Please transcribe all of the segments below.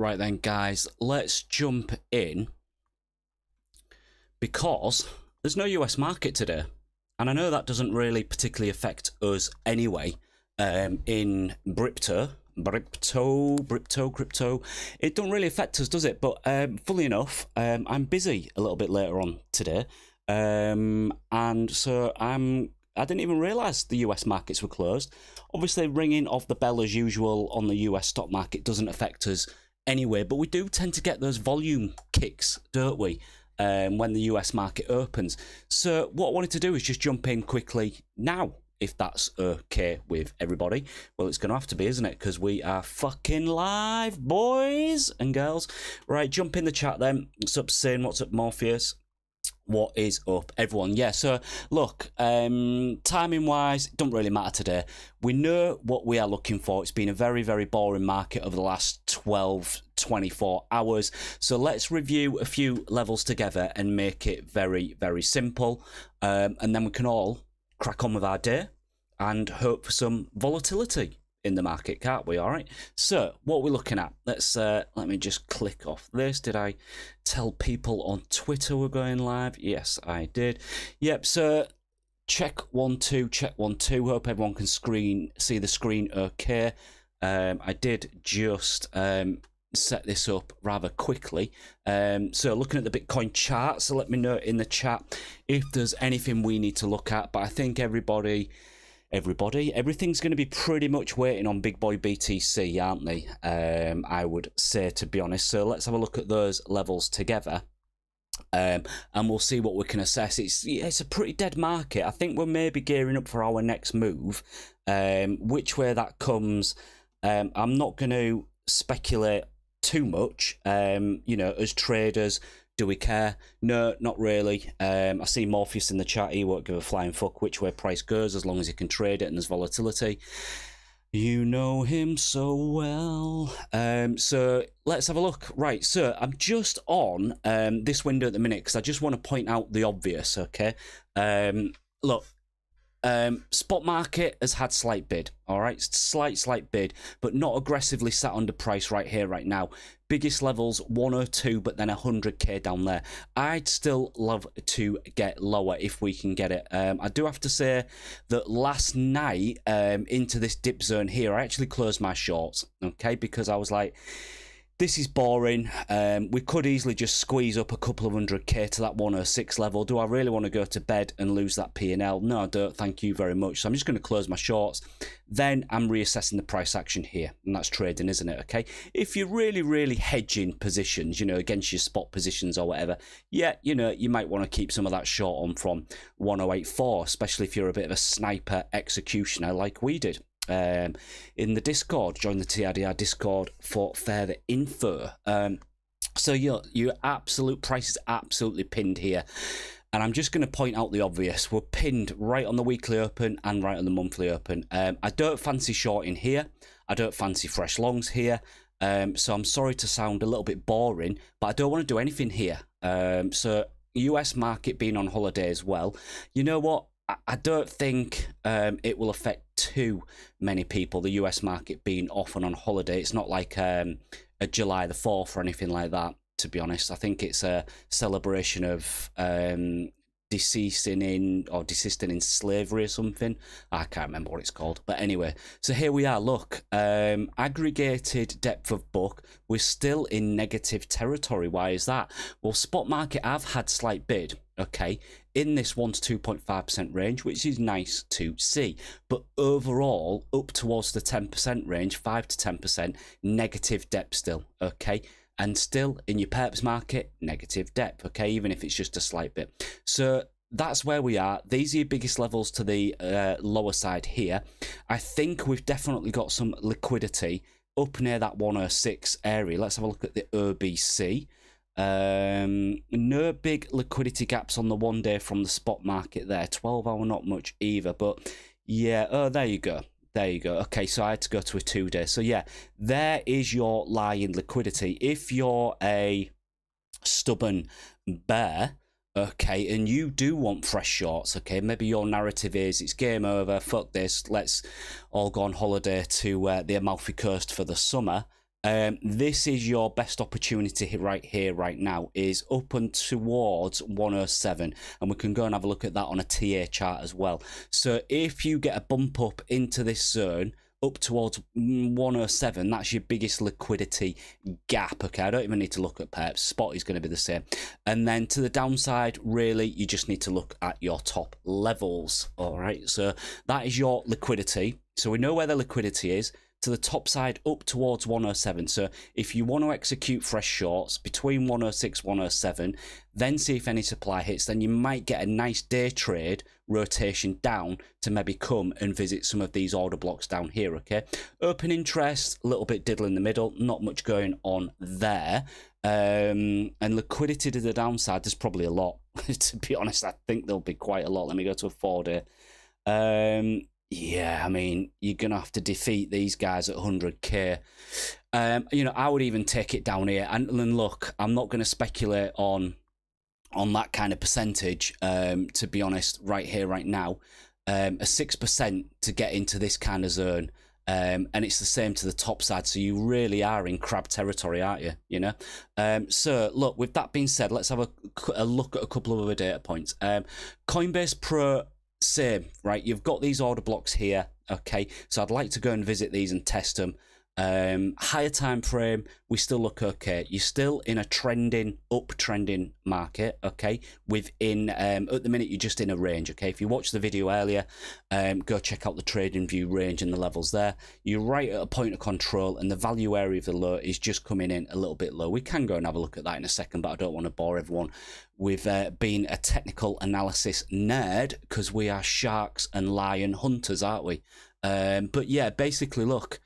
Right then, guys, let's jump in because there's no US market today. And I know that doesn't really particularly affect us anyway in crypto. It don't really affect us, does it? But fully enough, I'm busy a little bit later on today. And so I didn't even realise the US markets were closed. Obviously, ringing of the bell as usual on the US stock market doesn't affect us anyway, but we do tend to get those volume kicks, don't we, when the US market opens. So what I wanted to do is just jump in quickly now, if that's okay with everybody. Well, it's going to have to be, isn't it? Because we are fucking live, boys and girls. Right, jump in the chat then. What's up, Sin? What's up, Morpheus? What is up, everyone? Yeah, so look, timing wise, it don't really matter today. We know what we are looking for. It's been a very, very boring market over the last 24 hours. So let's review a few levels together and make it very, very simple. And then we can all crack on with our day and hope for some volatility in the market, can't we? All right, so what we're looking at, let's let me just click off this. Did I tell people on Twitter we're going live? Yes, I did. Yep, so check 1 2, check 1 2. Hope everyone can see the screen okay. I did just set this up rather quickly. So looking at the Bitcoin chart, so let me know in the chat if there's anything we need to look at. But I think everything's going to be pretty much waiting on big boy BTC, aren't they? I would say, to be honest. So let's have a look at those levels together. And we'll see what we can assess. It's a pretty dead market. I think we're maybe gearing up for our next move. Which way that comes, I'm not going to speculate too much. You know, as traders, do we care? No, not really. I see Morpheus in the chat. He won't give a flying fuck which way price goes as long as he can trade it and there's volatility. You know him so well. So let's have a look. Right, so I'm just on this window at the minute because I just want to point out the obvious, okay? Look, spot market has had slight bid, all right? Slight bid, but not aggressively sat under price right here, right now. Biggest levels 102, but then 100k down there. I'd still love to get lower if we can get it. I do have to say that last night into this dip zone here, I actually closed my shorts, okay? Because I was like, this is boring. We could easily just squeeze up a couple of 100k to that 106 level. Do I really want to go to bed and lose that P&L? No, I don't. Thank you very much. So I'm just going to close my shorts. Then I'm reassessing the price action here. And that's trading, isn't it? Okay. If you're really, really hedging positions, you know, against your spot positions or whatever, yeah, you know, you might want to keep some of that short on from 1084, especially if you're a bit of a sniper executioner like we did. In the Discord, join the TRDR Discord for further info. So your absolute price is absolutely pinned here, and I'm just going to point out the obvious. We're pinned right on the weekly open and right on the monthly open. I don't fancy shorting here. I don't fancy fresh longs here. So I'm sorry to sound a little bit boring, but I don't want to do anything here. So US market being on holiday as well. You know what? I don't think it will affect too many people, the US market being off and on holiday. It's not like a July the 4th or anything like that, to be honest. I think it's a celebration of desisting in slavery or something. I can't remember what it's called. But anyway, so here we are. Look, aggregated depth of book. We're still in negative territory. Why is that? Well, spot market, I've had slight bid, okay, in this 1 to 2.5% range, which is nice to see. But overall, up towards the 10% range, 5 to 10%, negative depth still, okay? And still in your perps market, negative depth, okay, even if it's just a slight bit. So that's where we are. These are your biggest levels to the lower side here. I think we've definitely got some liquidity up near that 106 area. Let's have a look at the OBC. No big liquidity gaps on the 1 day from the spot market there. 12 hour, not much either, but yeah, oh, there you go. There you go. Okay, so I had to go to a 2 day. So yeah, there is your lie in liquidity. If you're a stubborn bear, okay, and you do want fresh shorts, okay, maybe your narrative is it's game over, fuck this, let's all go on holiday to the Amalfi Coast for the summer. This is your best opportunity right here, right now, is up and towards 107, and we can go and have a look at that on a TA chart as well. So if you get a bump up into this zone, up towards 107, that's your biggest liquidity gap. Okay, I don't even need to look at perps. Spot is going to be the same. And then to the downside, really, you just need to look at your top levels. All right, so that is your liquidity. So we know where the liquidity is. To the top side, up towards 107. So if you want to execute fresh shorts between 106, 107, then see if any supply hits, then you might get a nice day trade rotation down to maybe come and visit some of these order blocks down here, okay? Open interest, a little bit diddle in the middle, not much going on there. And liquidity to the downside, there's probably a lot. To be honest, I think there'll be quite a lot. Let me go to a 4-day. Yeah, I mean, you're going to have to defeat these guys at 100k. You know, I would even take it down here. And look, I'm not going to speculate on that kind of percentage, to be honest, right here, right now. A 6% to get into this kind of zone. And it's the same to the top side. So you really are in crab territory, aren't you? You know? So, look, with that being said, let's have a look at a couple of other data points. Coinbase Pro... same, right? You've got these order blocks here, okay? So I'd like to go and visit these and test them. Higher time frame, we still look okay. You're still in a uptrending market, okay? Within, at the minute, you're just in a range, okay? If you watched the video earlier, go check out the trading view range and the levels there. You're right at a point of control, and the value area of the low is just coming in a little bit low. We can go and have a look at that in a second, but I don't want to bore everyone with being a technical analysis nerd, because we are sharks and lion hunters, aren't we? But yeah, basically, look,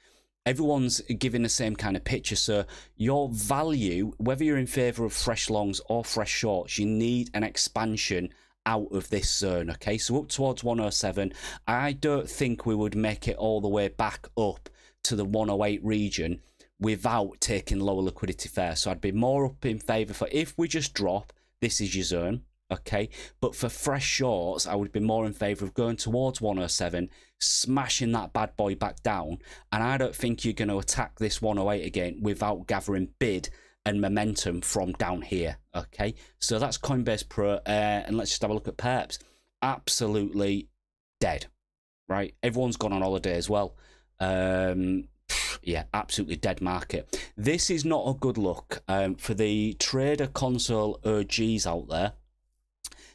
everyone's giving the same kind of picture. So your value, whether you're in favor of fresh longs or fresh shorts, you need an expansion out of this zone, okay? So up towards 107, I don't think we would make it all the way back up to the 108 region without taking lower liquidity fair. So I'd be more up in favor for, if we just drop, this is your zone, okay? But for fresh shorts, I would be more in favor of going towards 107, smashing that bad boy back down, and I don't think you're going to attack this 108 again without gathering bid and momentum from down here, okay? So that's Coinbase Pro, and let's just have a look at perps. Absolutely dead, right? Everyone's gone on holiday as well. Yeah, absolutely dead market. This is not a good look for the trader console OGs out there.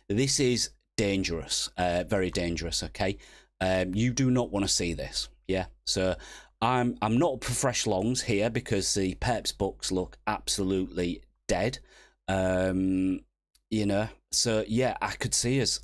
This is dangerous, very dangerous, okay? You do not want to see this, yeah? So I'm not up for fresh longs here because the perps books look absolutely dead. You know, so yeah, I could see us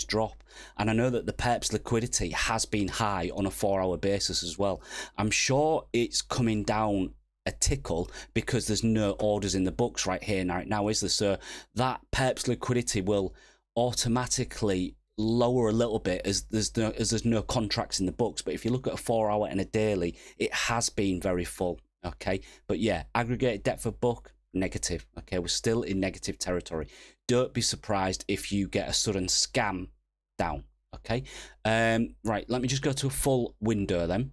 drop. And I know that the perps liquidity has been high on a 4-hour basis as well. I'm sure it's coming down a tickle because there's no orders in the books right here right now, is there? So that perps liquidity will automatically lower a little bit as there's no contracts in the books. But if you look at a 4-hour and a daily, it has been very full, okay? But yeah, aggregated depth of book, negative, okay? We're still in negative territory. Don't be surprised if you get a sudden scam down, okay? Right, let me just go to a full window then.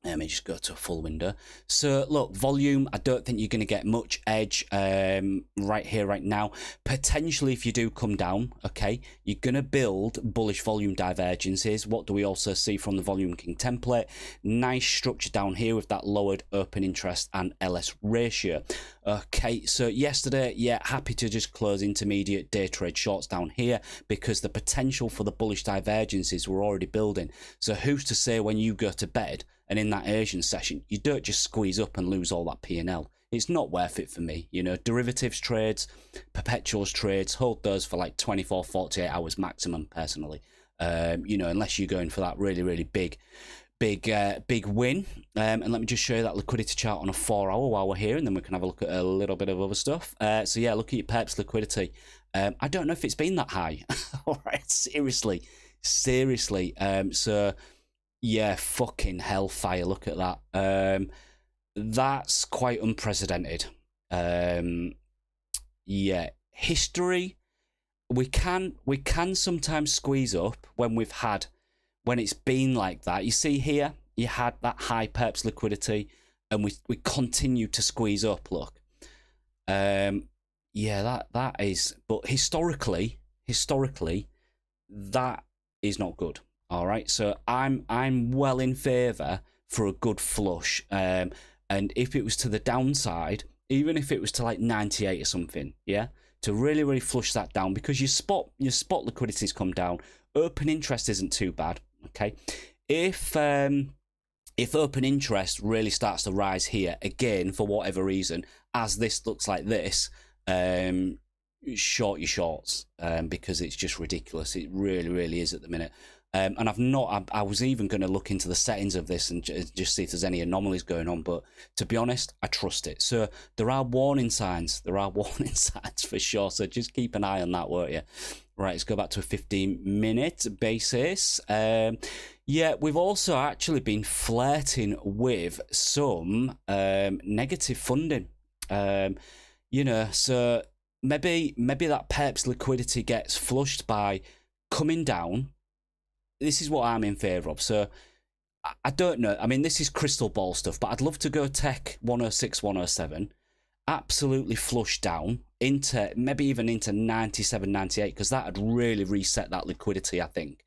Let me just go to a full window. So look, volume, I don't think you're going to get much edge right here, right now. Potentially, if you do come down, okay, you're going to build bullish volume divergences. What do we also see from the Volume King template? Nice structure down here with that lowered open interest and LS ratio. Okay, so yesterday, yeah, happy to just close intermediate day trade shorts down here because the potential for the bullish divergences were already building. So who's to say when you go to bed and in that Asian session, you don't just squeeze up and lose all that P&L. It's not worth it for me. You know, derivatives trades, perpetuals trades, hold those for like 24, 48 hours maximum, personally. You know, unless you're going for that really, really big win. And let me just show you that liquidity chart on a 4-hour while we're here, and then we can have a look at a little bit of other stuff. So yeah, look at your perps liquidity. I don't know if it's been that high. All right, seriously. So yeah, fucking hellfire. Look at that. That's quite unprecedented. Yeah, history. We can sometimes squeeze up when it's been like that. You see here, you had that high perps liquidity. and we continue to squeeze up. Look, yeah, that is. But historically, that is not good. All right, so I'm well in favour for a good flush. And if it was to the downside, even if it was to like 98 or something, yeah, to really flush that down, because your spot liquidity's come down. Open interest isn't too bad. Okay, if open interest really starts to rise here again for whatever reason, as this looks like this, short your shorts, because it's just ridiculous. It really is at the minute. And I was even going to look into the settings of this and just see if there's any anomalies going on, but to be honest, I trust it. So there are warning signs. There are warning signs for sure. So just keep an eye on that, won't you? Right, let's go back to a 15-minute basis. Yeah, we've also actually been flirting with some negative funding. You know, so maybe that perps liquidity gets flushed by coming down. This is what I'm in favour of. So I don't know. I mean, this is crystal ball stuff, but I'd love to go tech 106, 107, absolutely flush down into maybe even into 97, 98, because that would really reset that liquidity, I think.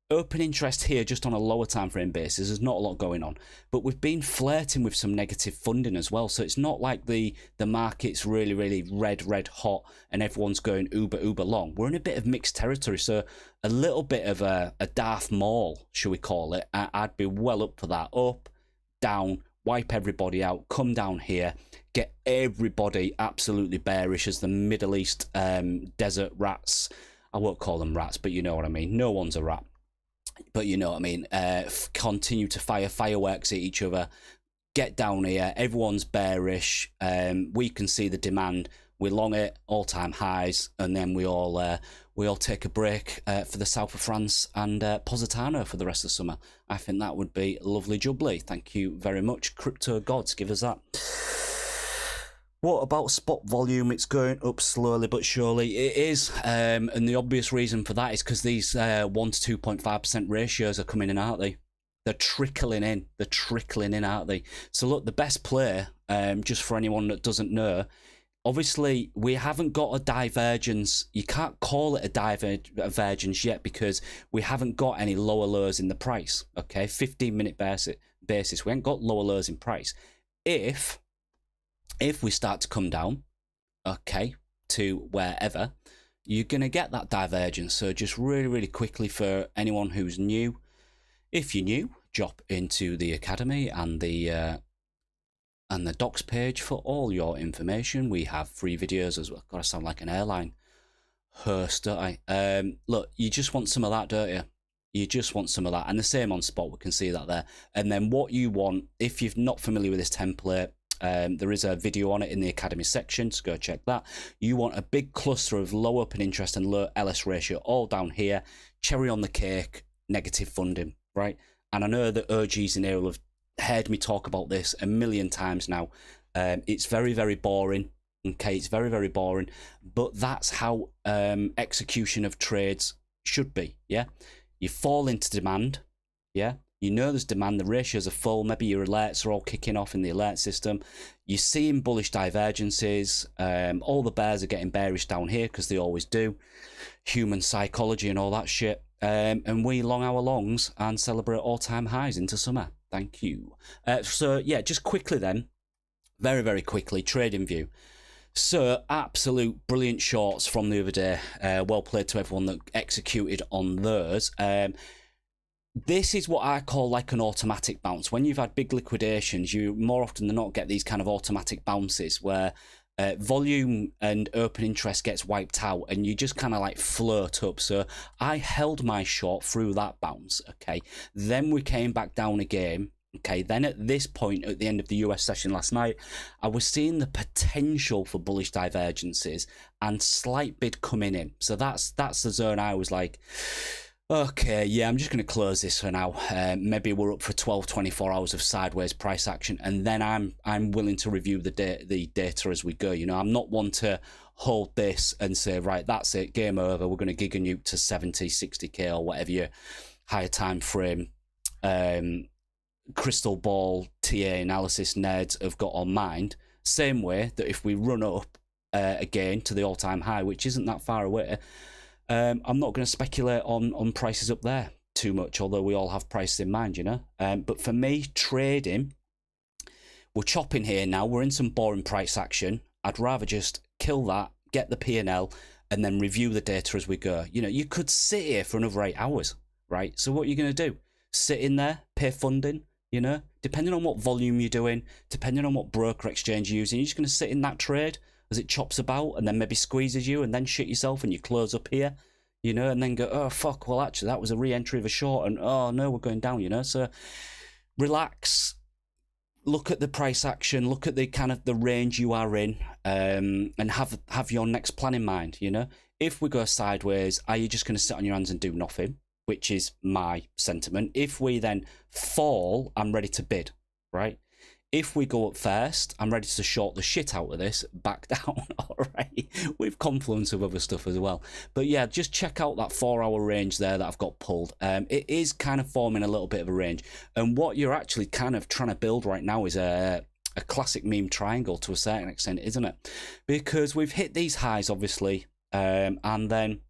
Open interest here just on a lower time frame basis. There's not a lot going on, but we've been flirting with some negative funding as well. So it's not like the market's really red hot and everyone's going uber long. We're in a bit of mixed territory. So a little bit of a Darth Maul, should we call it? I'd be well up for that. Up, down, wipe everybody out, come down here, get everybody absolutely bearish as the Middle East desert rats. I won't call them rats, but you know what I mean. No one's a rat. But you know what I mean, continue to fire fireworks at each other, get down here, everyone's bearish, we can see the demand, we long it, all-time highs, and then we all take a break for the south of France and Positano for the rest of the summer. I think that would be lovely jubbly. Thank you very much, crypto gods, give us that. What about spot volume? It's going up slowly but surely. It is, and the obvious reason for that is because these 1 to 2.5% ratios are coming in, aren't they? They're trickling in. They're trickling in, aren't they? So look, the best play, just for anyone that doesn't know, obviously we haven't got a divergence. You can't call it a divergence yet because we haven't got any lower lows in the price. Okay, 15-minute basis. We haven't got lower lows in price. If we start to come down, okay, to wherever, you're going to get that divergence. So just really quickly for anyone who's new, if you're new, drop into the Academy and the docs page for all your information. We have free videos as well. Gotta sound like an airline host, don't I? Look, you just want some of that, don't you? You just want some of that. And the same on spot, we can see that there. And then what you want, if you're not familiar with this template, there is a video on it in the Academy section, so go check that. You want a big cluster of low open interest and low LS ratio all down here. Cherry on the cake, negative funding, right? And I know that OGs in here will have heard me talk about this a million times now. It's very boring. Okay, it's very boring, but that's how execution of trades should be. Yeah, you fall into demand. Yeah, you know there's demand, the ratios are full, maybe your alerts are all kicking off in the alert system. You're seeing bullish divergences. All the bears are getting bearish down here because they always do. Human psychology and all that shit. And we long our longs and celebrate all-time highs into summer. Thank you. So yeah, just quickly then, very quickly, trading view. So absolute brilliant shorts from the other day. Well played to everyone that executed on those. This is what I call like an automatic bounce. When you've had big liquidations, you more often than not get these kind of automatic bounces where volume and open interest gets wiped out and you just kind of like float up. So I held my short through that bounce. Okay, then we came back down again. Okay, then at this point at the end of the US session last night, I was seeing the potential for bullish divergences and slight bid coming in. So that's the zone I was like, okay, yeah, I'm just going to close this for now. Maybe we're up for 12, 24 hours of sideways price action, and then I'm willing to review the data as we go. You know, I'm not one to hold this and say, right, that's it, game over. We're going to gig a nuke to 70, 60k or whatever your higher time frame crystal ball TA analysis nerds have got on mind. Same way that if we run up again to the all-time high, which isn't that far away, I'm not going to speculate on prices up there too much, although we all have prices in mind, you know. But for me, trading, we're chopping here now. We're in some boring price action. I'd rather just kill that, get the P&L, and then review the data as we go. You know, you could sit here for another 8 hours, right? So what are you going to do? Sit in there, pay funding, you know? Depending on what volume you're doing, depending on what broker exchange you're using, you're just going to sit in that trade as it chops about and then maybe squeezes you and then shit yourself and you close up here, you know, and then go, oh, fuck, well, actually, that was a re-entry of a short and, oh, no, we're going down, you know? So relax. Look at the price action, look at the kind of the range you are in, and have your next plan in mind, you know? If we go sideways, are you just going to sit on your hands and do nothing? Which is my sentiment. If we then fall, I'm ready to bid, right? If we go up first, I'm ready to short the shit out of this, back down, all right? With confluence of other stuff as well. But yeah, just check out that 4-hour range there that I've got pulled. It is kind of forming a little bit of a range. And what you're actually kind of trying to build right now is a classic meme triangle to a certain extent, isn't it? Because we've hit these highs, obviously, and then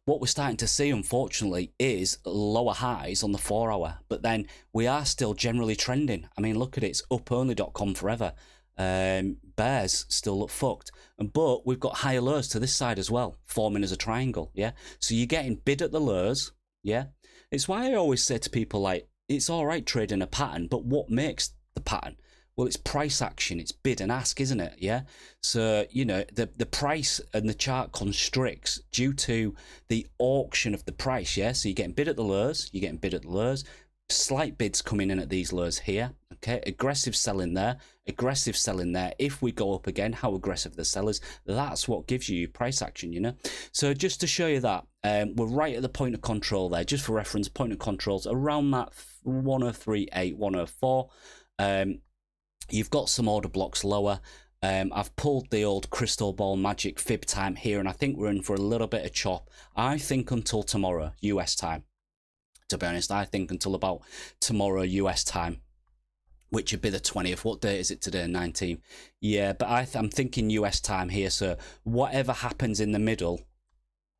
what we're starting to see, unfortunately, is lower highs on the 4-hour. But then we are still generally trending. I mean, look at it. It's uponly.com forever. Bears still look fucked. But we've got higher lows to this side as well, forming as a triangle, yeah? So you're getting bid at the lows, yeah? It's why I always say to people, like, it's all right trading a pattern, but what makes the pattern? Well, it's price action, it's bid and ask, isn't it? Yeah. So, you know, the price and the chart constricts due to the auction of the price. Yeah. So you're getting bid at the lows, you're getting bid at the lows, slight bids coming in at these lows here. Okay. Aggressive selling there, aggressive selling there. If we go up again, how aggressive the sellers, that's what gives you price action, you know? So just to show you that, we're right at the point of control there. Just for reference, point of controls around that 103.8, 104. You've got some order blocks lower. I've pulled the old crystal ball magic fib time here, and I think we're in for a little bit of chop. I think until tomorrow, US time. To be honest, I think until about tomorrow, US time, which would be the 20th. What date is it today? 19th. Yeah, but I'm thinking US time here, so whatever happens in the middle,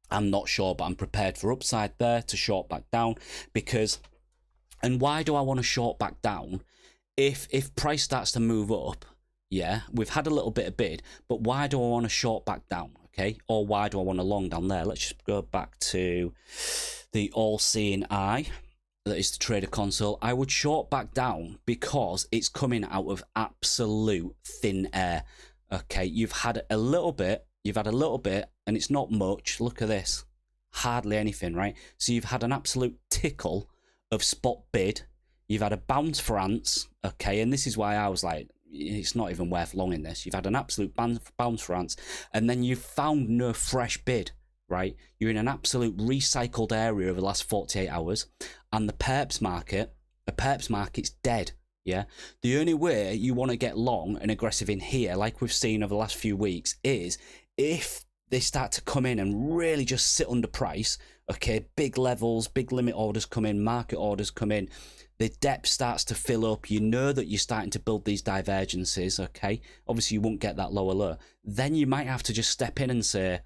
I'm not sure, but I'm prepared for upside there to short back down because, and why do I want to short back down? If price starts to move up, yeah, we've had a little bit of bid, but why do I want to short back down, okay? Or why do I want to long down there? Let's just go back to the all-seeing eye, that is the trader console. I would short back down because it's coming out of absolute thin air, okay? You've had a little bit, and it's not much. Look at this, hardly anything, right? So you've had an absolute tickle of spot bid. You've had a bounce for ants, okay, and this is why I was like, it's not even worth longing this. You've had an absolute bounce for ants, and then you've found no fresh bid, right? You're in an absolute recycled area over the last 48 hours, and the perps market's dead, yeah? The only way you want to get long and aggressive in here, like we've seen over the last few weeks, is if they start to come in and really just sit under price, okay, big levels, big limit orders come in, market orders come in, the depth starts to fill up, you know that you're starting to build these divergences, okay? Obviously, you won't get that lower low. Then you might have to just step in and say,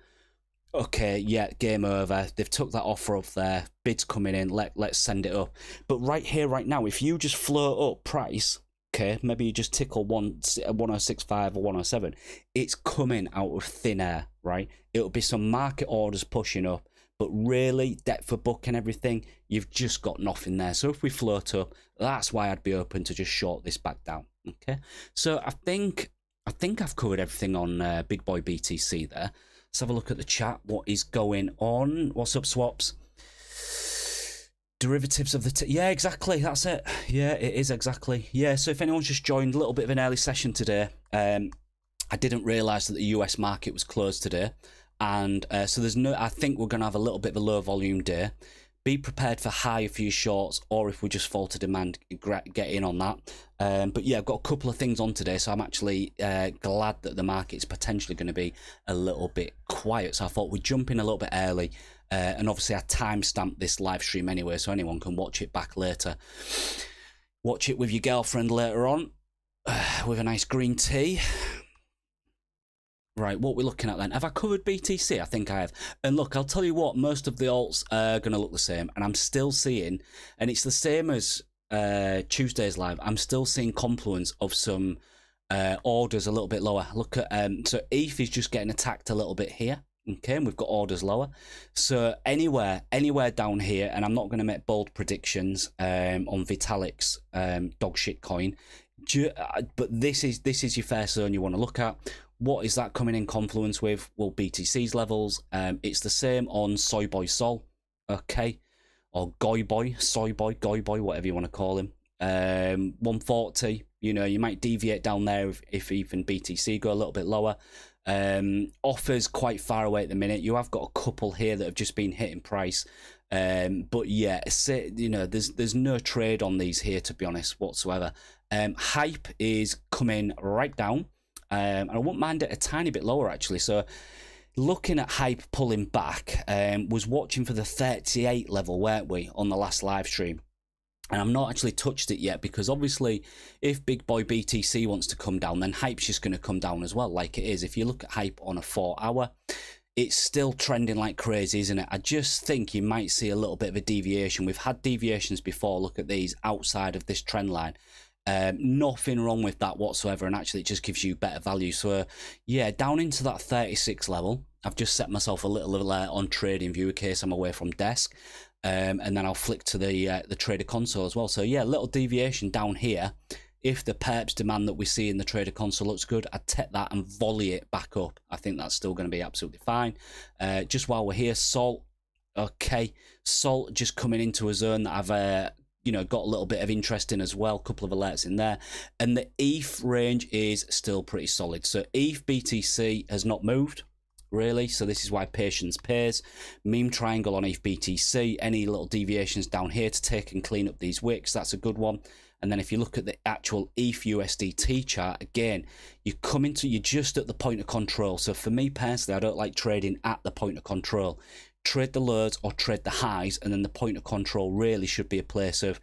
okay, yeah, game over. They've took that offer up there. Bids coming in. Let's send it up. But right here, right now, if you just float up price, okay, maybe you just tickle 1065 or 107, it's coming out of thin air, right? It'll be some market orders pushing up. But really, depth for book and everything, you've just got nothing there. So if we float up, that's why I'd be open to just short this back down. Okay. So I think I've covered everything on Big Boy BTC there. Let's have a look at the chat. What is going on? What's up, swaps? Derivatives of the... yeah, exactly. That's it. Yeah, it is exactly. Yeah, so if anyone's just joined, a little bit of an early session today. I didn't realise that the US market was closed today. And so there's no, I think we're going to have a little bit of a low volume day. Be prepared for high for your shorts, or if we just fall to demand, get in on that. But yeah, I've got a couple of things on today, so I'm actually glad that the market's potentially going to be a little bit quiet. So I thought we'd jump in a little bit early. And obviously I timestamped this live stream anyway, so anyone can watch it back later. Watch it with your girlfriend later on with a nice green tea. Right, what we're looking at then. Have I covered BTC? I think I have. And look, I'll tell you what, most of the alts are going to look the same. And I'm still seeing, and it's the same as Tuesday's live, I'm still seeing confluence of some orders a little bit lower. Look at, so ETH is just getting attacked a little bit here. Okay, and we've got orders lower. So anywhere down here, and I'm not going to make bold predictions on Vitalik's dog shit coin, but this is your fair zone you want to look at. What is that coming in confluence with? Well, BTC's levels. It's the same on Soy Boy Sol, okay, or Goy Boy, Soy Boy, Goy Boy, whatever you want to call him. 140. You know, you might deviate down there if even BTC go a little bit lower. Offers quite far away at the minute. You have got a couple here that have just been hitting price. But yeah, you know, there's no trade on these here, to be honest, whatsoever. Hype is coming right down. And I wouldn't mind it a tiny bit lower, actually. So looking at Hype pulling back, was watching for the 38 level, weren't we, on the last live stream? And I've not actually touched it yet, because obviously if big boy BTC wants to come down, then Hype's just going to come down as well, like it is. If you look at Hype on a 4 hour, it's still trending like crazy, isn't it? I just think you might see a little bit of a deviation. We've had deviations before. Look at these outside of this trend line. Nothing wrong with that whatsoever, and actually it just gives you better value. So yeah, down into that 36 level, I've just set myself a little on trading view in case I'm away from desk, and then I'll flick to the trader console as well. So yeah, little deviation down here. If the perps demand that we see in the trader console looks good, I'd take that and volley it back up. I think that's still going to be absolutely fine. Just while we're here, Salt, okay, Salt just coming into a zone that I've you know, got a little bit of interest in as well. A couple of alerts in there, and the ETH range is still pretty solid. So ETH BTC has not moved really, so this is why patience pays. Meme triangle on ETH BTC, any little deviations down here to take and clean up these wicks, that's a good one. And then if you look at the actual ETH USDT chart, again, you're just at the point of control. So for me personally, I don't like trading at the point of control. Trade the lows or trade the highs, and then the point of control really should be a place of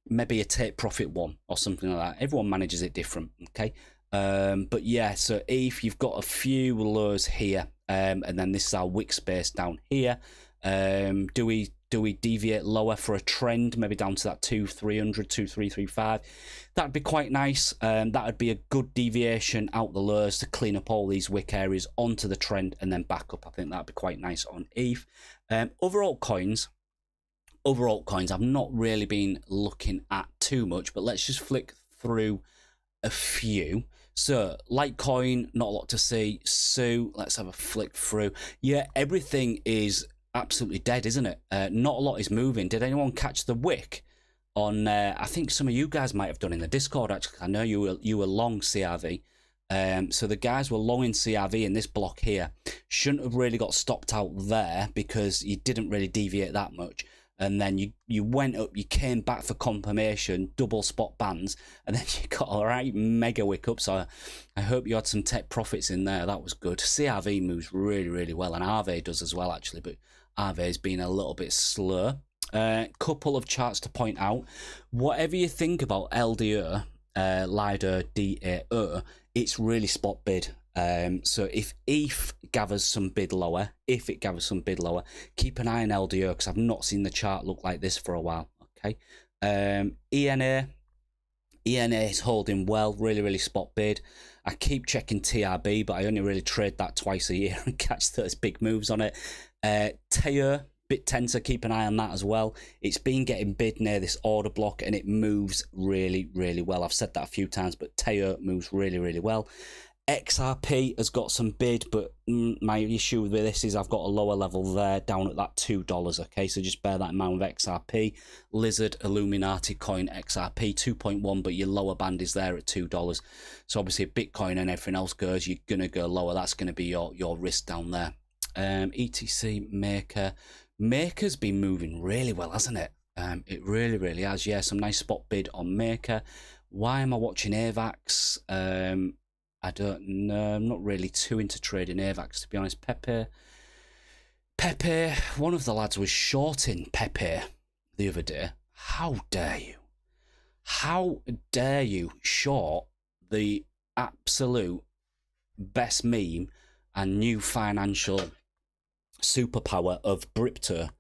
maybe a take profit one or something like that. Everyone manages it different, okay? But yeah, so ETH, you've got a few lows here, and then this is our wick space down here. Do we deviate lower for a trend, maybe down to that 2300, 2335? That'd be quite nice. That would be a good deviation out the lows to clean up all these wick areas onto the trend and then back up. I think that'd be quite nice on ETH. Other altcoins, I've not really been looking at too much, but let's just flick through a few. So Litecoin, not a lot to see. So let's have a flick through. Yeah, everything is absolutely dead, isn't it? Not a lot is moving. Did anyone catch the wick on I think some of you guys might have done in the Discord, actually. I know you were long CRV. So the guys were long in CRV in this block here. Shouldn't have really got stopped out there because you didn't really deviate that much. And then you went up, you came back for confirmation, double spot bands, and then you got a right mega wick up. So I hope you had some tech profits in there. That was good. CRV moves really, really well, and RV does as well, actually, but RV's been a little bit slow. Couple of charts to point out. Whatever you think about LDO, LIDAR, DAO, it's really spot bid. So if ETH gathers some bid lower, keep an eye on LDO, because I've not seen the chart look like this for a while. Okay. ENA is holding well, really, really spot bid. I keep checking TRB, but I only really trade that twice a year and catch those big moves on it. Teo, BitTensor, keep an eye on that as well. It's been getting bid near this order block and it moves really, really well. I've said that a few times, but Teo moves really, really well. XRP has got some bid, but my issue with this is I've got a lower level there down at that $2. Okay, so just bear that in mind with XRP. Lizard, Illuminati coin, XRP 2.1, but your lower band is there at $2. So obviously if Bitcoin and everything else goes, you're going to go lower. That's going to be your risk down there. ETC Maker. Maker's been moving really well, hasn't it? It really, really has. Yeah, some nice spot bid on Maker. Why am I watching AVAX? I don't know. I'm not really too into trading AVAX, to be honest. Pepe, one of the lads was shorting Pepe the other day. How dare you? How dare you short the absolute best meme and new financial superpower of Bripto?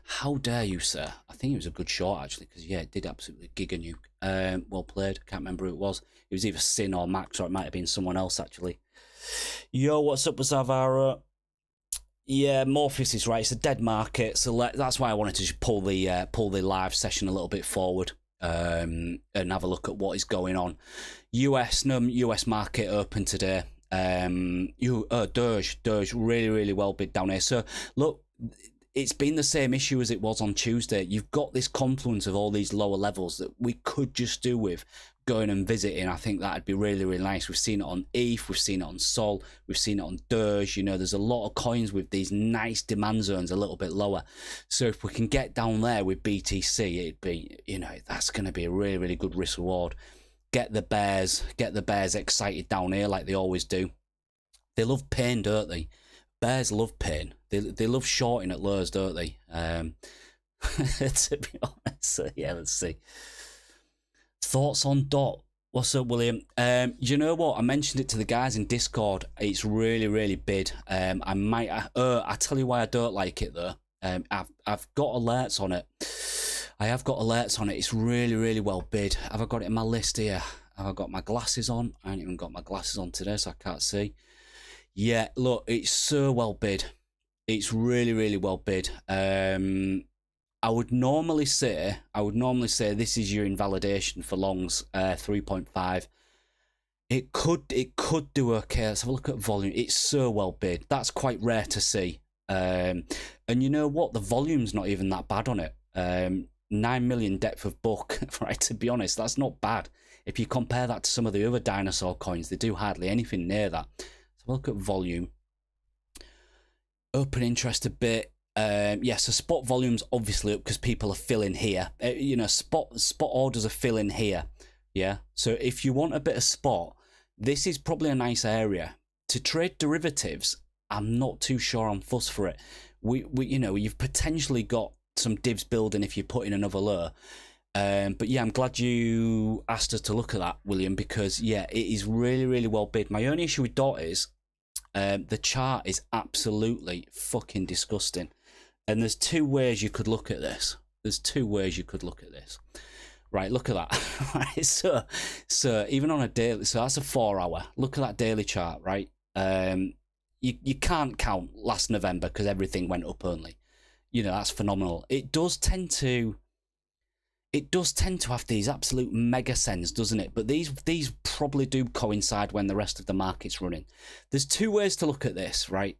How dare you, sir? I think it was a good short, actually, because, yeah, it did absolutely giga nuke. Well played. Can't remember who it was. It was either Sin or Max, or it might have been someone else, actually. Yo, what's up with Zavara? Yeah, Morpheus is right. It's a dead market, so that's why I wanted to just pull the live session a little bit forward and have a look at what is going on. US market open today. Doge really well bid down here. So look, it's been the same issue as it was on Tuesday. You've got this confluence of all these lower levels that we could just do with going and visiting. I think that'd be really nice. We've seen it on ETH, we've seen it on Sol, we've seen it on Doge. You know, there's a lot of coins with these nice demand zones a little bit lower. So if we can get down there with BTC, it'd be, you know, that's going to be a really good risk reward. Get the bears excited down here like they always do. They love pain, don't they? Bears love pain. They love shorting at lows, don't they? To be honest. So yeah, let's see. Thoughts on DOT? What's up, William? You know what? I mentioned it to the guys in Discord. It's really bid. I tell you why I don't like it though. I've got alerts on it. I have got alerts on it. It's really well bid. Have I got it in my list here? Have I got my glasses on? I ain't even got my glasses on today, so I can't see. Yeah, look, it's so well bid. It's really well bid. I would normally say this is your invalidation for longs, 3.5. It could do okay. Let's have a look at volume. It's so well bid. That's quite rare to see. And you know what? The volume's not even that bad on it. 9 million depth of book, right? To be honest, that's not bad. If you compare that to some of the other dinosaur coins, they do hardly anything near that. So look at volume. Open interest a bit. Yeah, so spot volume's obviously up because people are filling here. You know, spot orders are filling here. Yeah, so if you want a bit of spot, this is probably a nice area to trade derivatives. I'm not too sure I'm fussed for it. We you know, you've potentially got some divs building if you put in another low. But yeah, I'm glad you asked us to look at that, William, because yeah, it is really well bid. My only issue with DOT is the chart is absolutely fucking disgusting. And there's two ways you could look at this. Right, look at that. Right, so even on a daily, so that's a 4 hour. Look at that daily chart, right? You can't count last November because everything went up only. You know, that's phenomenal. It does tend to have these absolute mega sends, doesn't it? But these probably do coincide when the rest of the market's running. There's two ways to look at this, right?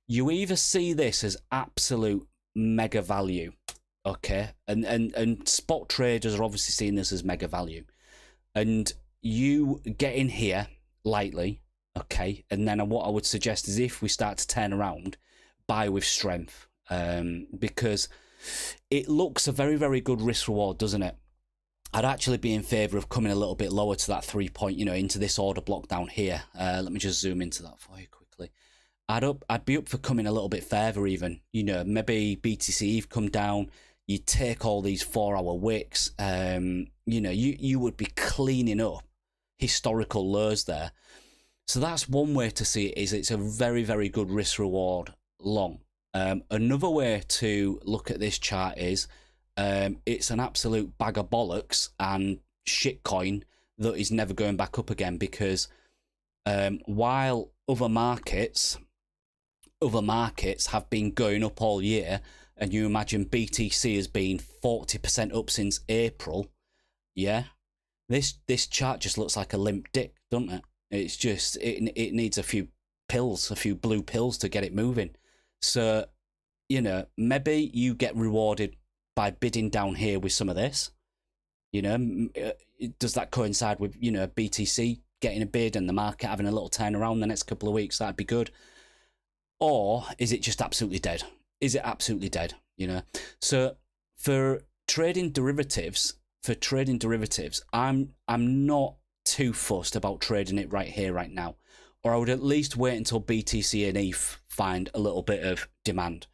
You either see this as absolute mega value, okay, and spot traders are obviously seeing this as mega value, and you get in here lightly, okay, and then what I would suggest is if we start to turn around, buy with strength, because it looks a very good risk reward, doesn't it? I'd actually be in favour of coming a little bit lower to that 3 point, you know, into this order block down here. Let me just zoom into that for you quickly. I'd be up for coming a little bit further even, you know, maybe BTC Eve come down, you take all these 4 hour wicks, you know, you would be cleaning up historical lows there. So that's one way to see it, is it's a very good risk reward long. Another way to look at this chart is it's an absolute bag of bollocks and shitcoin that is never going back up again, because while other markets have been going up all year, and you imagine BTC has been 40% up since April, yeah, this chart just looks like a limp dick, doesn't it? It's just it needs a few blue pills to get it moving. So, you know, maybe you get rewarded by bidding down here with some of this. You know, does that coincide with, you know, BTC getting a bid and the market having a little turnaround the next couple of weeks? That'd be good. Or is it just absolutely dead? Is it absolutely dead? You know, so for trading derivatives, I'm not too fussed about trading it right here, right now. Or I would at least wait until BTC and ETH find a little bit of demand.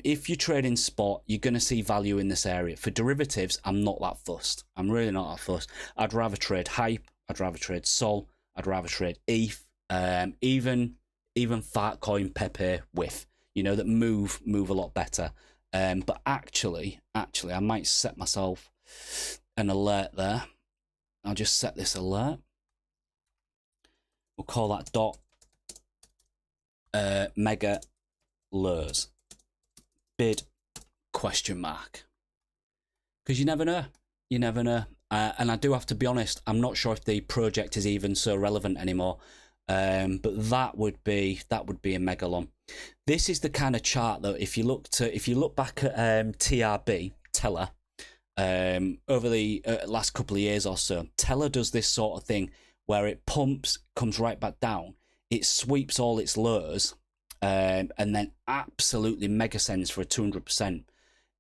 If you trade in spot, you're going to see value in this area. For derivatives, I'm not that fussed. I'm really not that fussed. I'd rather trade hype. I'd rather trade sol. I'd rather trade ETH. Even Fartcoin, Pepe, WIF. You know, that move a lot better. But actually, I might set myself an alert there. I'll just set this alert. We'll call that dot mega lures. Bid question mark. Because you never know. You never know. And I do have to be honest, I'm not sure if the project is even so relevant anymore. But that would be a megalon. This is the kind of chart that if you look back at TRB, Teller, over the last couple of years or so, Teller does this sort of thing where it pumps, comes right back down, it sweeps all its lows, and then absolutely mega sends for a 200%.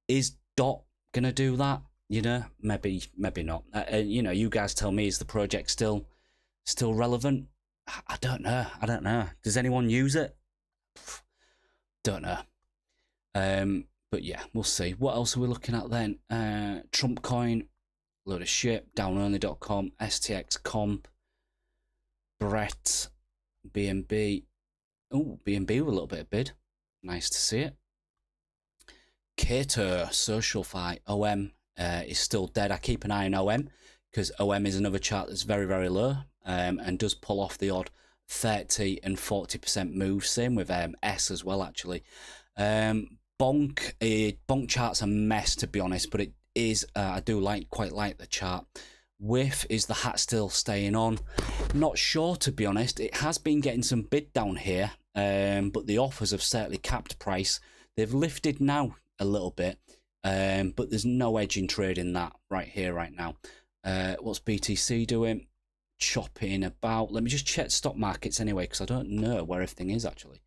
Is DOT gonna do that? You know, maybe not. You know, you guys tell me, is the project still relevant? I don't know. Does anyone use it? Don't know. But yeah, we'll see. What else are we looking at then? Trump coin, load of shit. Downonly.com, STX comp, Brett, BNB. Oh, BNB with a little bit of bid. Nice to see it. Cater, SocialFi, OM is still dead. I keep an eye on OM because OM is another chart that's very, very low, and does pull off the odd 30 and 40% move. Same with S as well, actually. Bonk chart's a mess, to be honest, but it is, I do quite like the chart. WIF, is the hat still staying on? Not sure, to be honest. It has been getting some bid down here, but the offers have certainly capped price. They've lifted now a little bit, but there's no edge in trading that right here, right now. What's BTC doing? Chopping about. Let me just check stock markets anyway, because I don't know where everything is actually.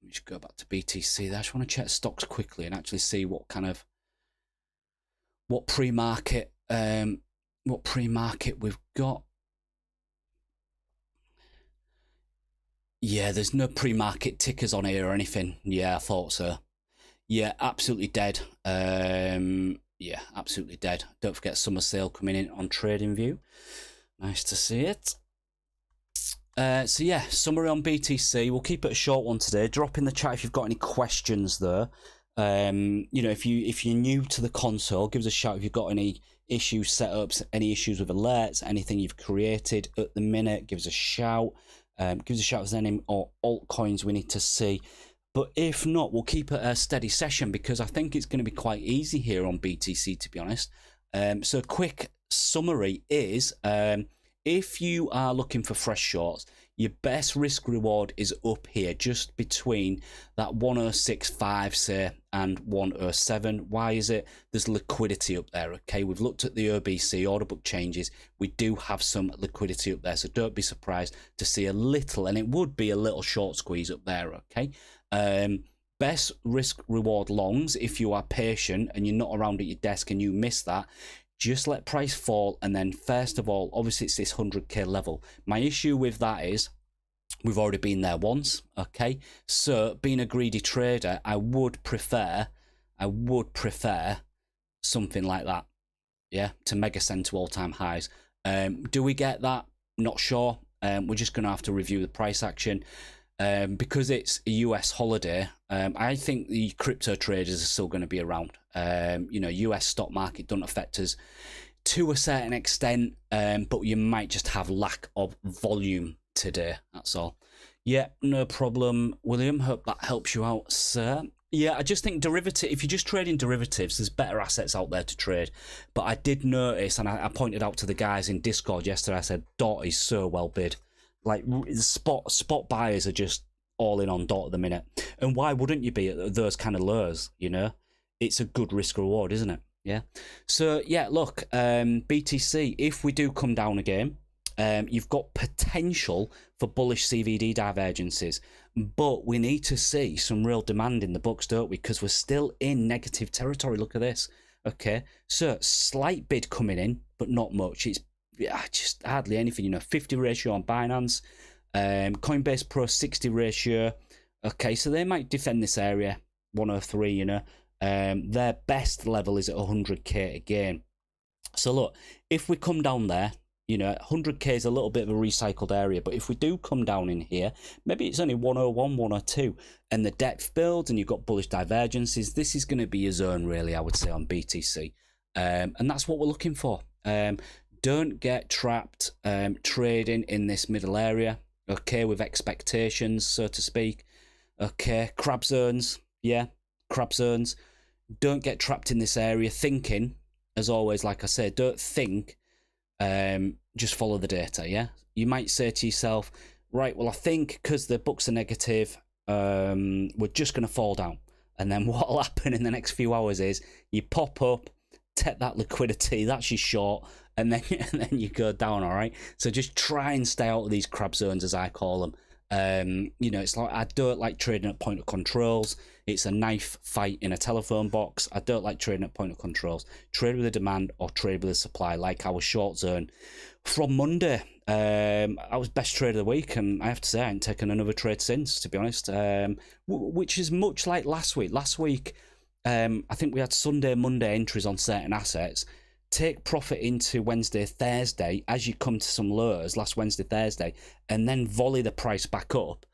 Let me just go back to BTC there. I just want to check stocks quickly and actually see what kind of what pre-market we've got. Yeah, there's no pre-market tickers on here or anything. Yeah, I thought so. Yeah, absolutely dead. Yeah, absolutely dead. Don't forget summer sale coming in on TradingView. Nice to see it. So yeah, summary on BTC. We'll keep it a short one today. Drop in the chat if you've got any questions there. You know, if you're new to the console, give us a shout if you've got any issues, setups, any issues with alerts, anything you've created at the minute. Give us a shout. Give us a shout if there's any or altcoins we need to see. But if not, we'll keep it a steady session because I think it's going to be quite easy here on BTC, to be honest. So a quick summary is, if you are looking for fresh shorts, your best risk reward is up here, just between that 106.5 say and 107. Why is it? There's liquidity up there. Okay, we've looked at the OBC order book changes. We do have some liquidity up there, so don't be surprised to see a little, and it would be a little short squeeze up there. Okay, best risk reward longs, if you are patient and you're not around at your desk and you miss that, just let price fall, and then first of all, obviously it's this 100k level. My issue with that is we've already been there once. Okay, so being a greedy trader, I would prefer something like that, yeah, to mega send to all-time highs. Do we get that? Not sure. We're just gonna have to review the price action. Because it's a US holiday, I think the crypto traders are still going to be around. You know, US stock market doesn't affect us to a certain extent, but you might just have lack of volume today. That's all. Yeah, no problem, William. Hope that helps you out, sir. Yeah, I just think if you're just trading derivatives, there's better assets out there to trade. But I did notice, and I pointed out to the guys in Discord yesterday, I said, DOT is so well bid. Like, spot buyers are just all in on DOT at the minute. And why wouldn't you be at those kind of lows, you know? It's a good risk reward, isn't it? Yeah. So, yeah, look, BTC, if we do come down again, you've got potential for bullish CVD divergences. But we need to see some real demand in the books, don't we? Because we're still in negative territory. Look at this. Okay. So, slight bid coming in, but not much. It's just hardly anything, you know. 50 ratio on Binance, Coinbase Pro 60 ratio. Okay, so they might defend this area. 103, you know. Their best level is at 100k again. So look, if we come down there, you know, 100k is a little bit of a recycled area, but if we do come down in here, maybe it's only 101, 102, and the depth builds and you've got bullish divergences, this is going to be a zone, really, I would say, on BTC. And that's what we're looking for. Don't get trapped trading in this middle area, okay, with expectations, so to speak. Okay, crab zones, yeah, crab zones. Don't get trapped in this area thinking, as always, like I said, don't think, just follow the data, yeah? You might say to yourself, right, well, I think because the books are negative, we're just going to fall down. And then what will happen in the next few hours is you pop up, take that liquidity, that's your short, and then you go down, all right? So just try and stay out of these crab zones, as I call them. You know, it's like, I don't like trading at point of controls. It's a knife fight in a telephone box. I don't like trading at point of controls. Trade with the demand or trade with the supply, like our short zone from Monday. I was best trade of the week, and I have to say I ain't taken another trade since, to be honest, which is much like last week. Last week, I think we had Sunday, Monday entries on certain assets. Take profit into Wednesday, Thursday as you come to some lows last Wednesday, Thursday, and then volley the price back up.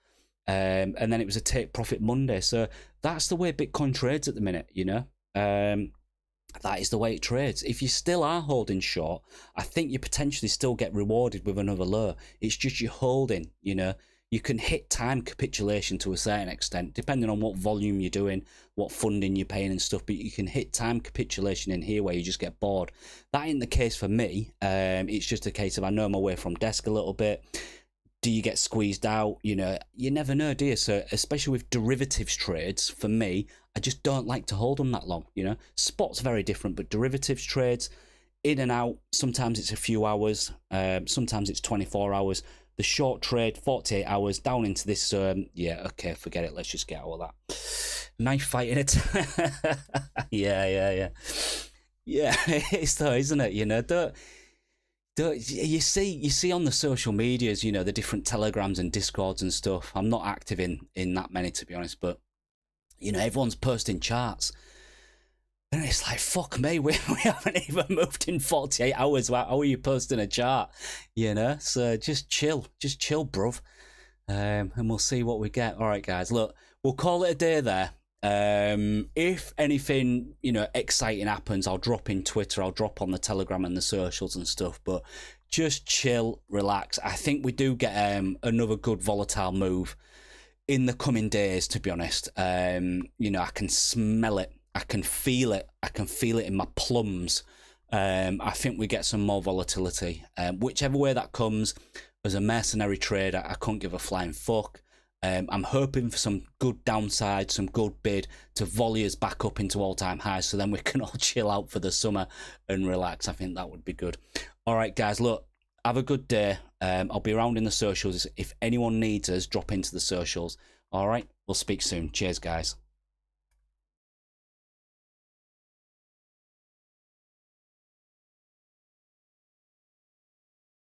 And then it was a take profit Monday. So that's the way Bitcoin trades at the minute, you know. That is the way it trades. If you still are holding short, I think you potentially still get rewarded with another low. It's just you're holding, you know. You can hit time capitulation to a certain extent, depending on what volume you're doing, what funding you're paying and stuff, but you can hit time capitulation in here where you just get bored. That ain't the case for me. It's just a case of I know my way from desk a little bit. Do you get squeezed out? You know, you never know, do you? So especially with derivatives trades, for me, I just don't like to hold them that long, you know. Spot's very different, but derivatives trades, in and out, sometimes it's a few hours, sometimes it's 24 hours. The short trade, 48 hours, down into this, yeah, okay, forget it. Let's just get out of that. Knife fighting it. Yeah. Yeah, it's though, isn't it? You know, don't you see on the social medias, you know, the different telegrams and discords and stuff. I'm not active in that many, to be honest, but, you know, everyone's posting charts. And it's like, fuck me, we haven't even moved in 48 hours. How are you posting a chart? You know, so just chill, bruv. And we'll see what we get. All right, guys, look, we'll call it a day there. If anything, you know, exciting happens, I'll drop in Twitter, I'll drop on the Telegram and the socials and stuff, but just chill, relax. I think we do get another good volatile move in the coming days, to be honest. You know, I can smell it. I can feel it. I can feel it in my plums. I think we get some more volatility. Whichever way that comes, as a mercenary trader, I can't give a flying fuck. I'm hoping for some good downside, some good bid to volley us back up into all-time highs, so then we can all chill out for the summer and relax. I think that would be good. All right, guys, look, have a good day. I'll be around in the socials. If anyone needs us, drop into the socials. All right, we'll speak soon. Cheers, guys.